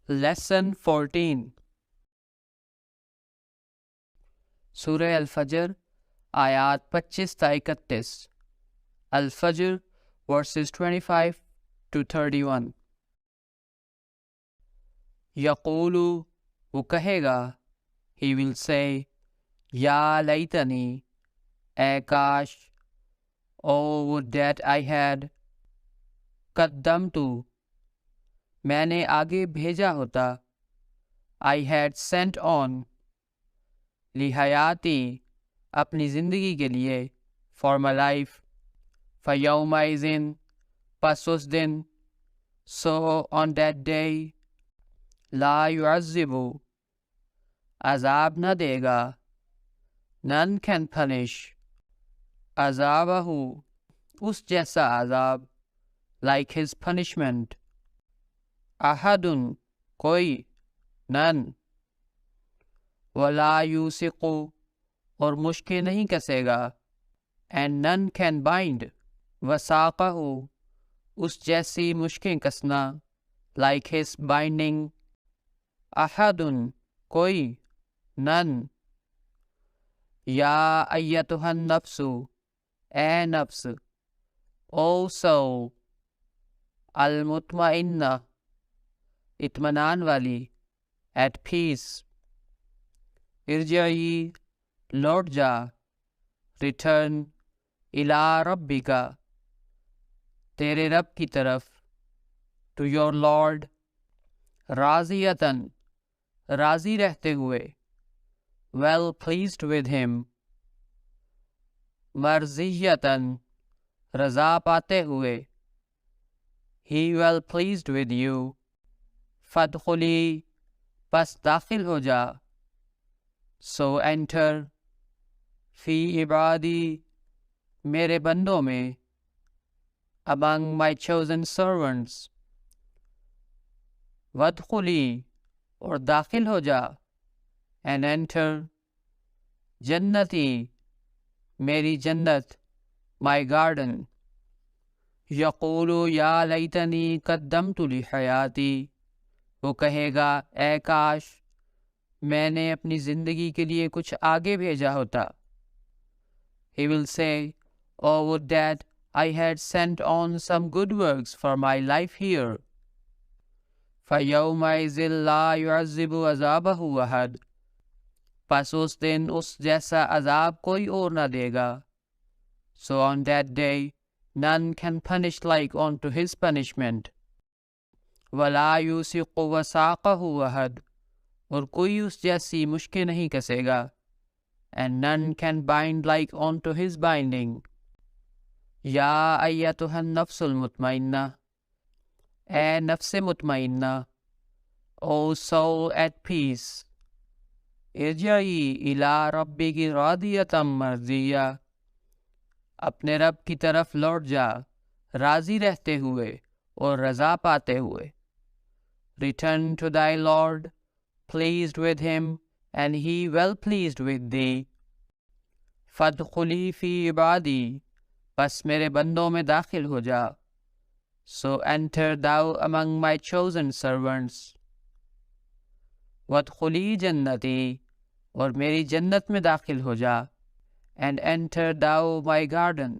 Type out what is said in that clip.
Lesson 14 سورہ الفجر آیات 25 تا 31 الفجر verses 25 to 31 یقول وہ کہے گا he will say یا لیتنی اے کاش oh would that I had قدمت میں نے آگے بھیجا ہوتا I had sent on لحیاتی اپنی زندگی کے لیے for my life فیومئذ پس اس دن so on that day لا يعذب عذاب نہ دے گا none can punish عذابہ اس جیسا عذاب like his punishment احد کوئی none ولا یوثق اور مشکیں نہیں کسے گا and none can bind وثاقہ اس جیسی مشکیں کسنا like his binding احد کوئی none یا ایتھا النفس اے نفس او soul المطمئنہ اطمینان والی at peace ارجعی لوٹ جا ریٹرن الی ربک تیرے رب کی طرف to your Lord راضیتاً راضی رہتے ہوئے well pleased with him مرضیتاً رضا پاتے ہوئے he well pleased with you فادخلی پس داخل ہو جا so enter فی عبادی میرے بندوں میں among my chosen servants وادخلی اور داخل ہو جا and enter جنتی میری جنت my garden یقول یا لیتنی قدمت لحیاتی وہ کہے گا اے کاش میں نے اپنی زندگی کے لیے کچھ آگے بھیجا ہوتا he will say oh would that I had sent on some good works for my life here فَيَوْمَئِذٍ لَا يُعَذِّبُ عَذَابَهُ أَحَدٌ پس اس دن اس جیسا عذاب کوئی اور نہ دے گا so on that day none can punish like unto his punishment وَلَا يُوثِقُ وَثَاقَهُ أَحَدٌ اور کوئی اس جیسی مشکیں نہیں کسے گا and none can bind like unto his binding یا ایتھا النفس المطمئنہ اے نفس مطمئنہ او soul at peace ارجعی الی ربک راضیۃ مرضیہ اپنے رب کی طرف لوٹ جا راضی رہتے ہوئے اور رضا پاتے ہوئے return to thy Lord pleased with him and he well pleased with thee فادخلی فی عبادی پس میرے بندوں میں داخل ہو جا so enter thou among my chosen servants وادخلی جنتی اور میری جنت میں داخل ہو جا and enter thou my garden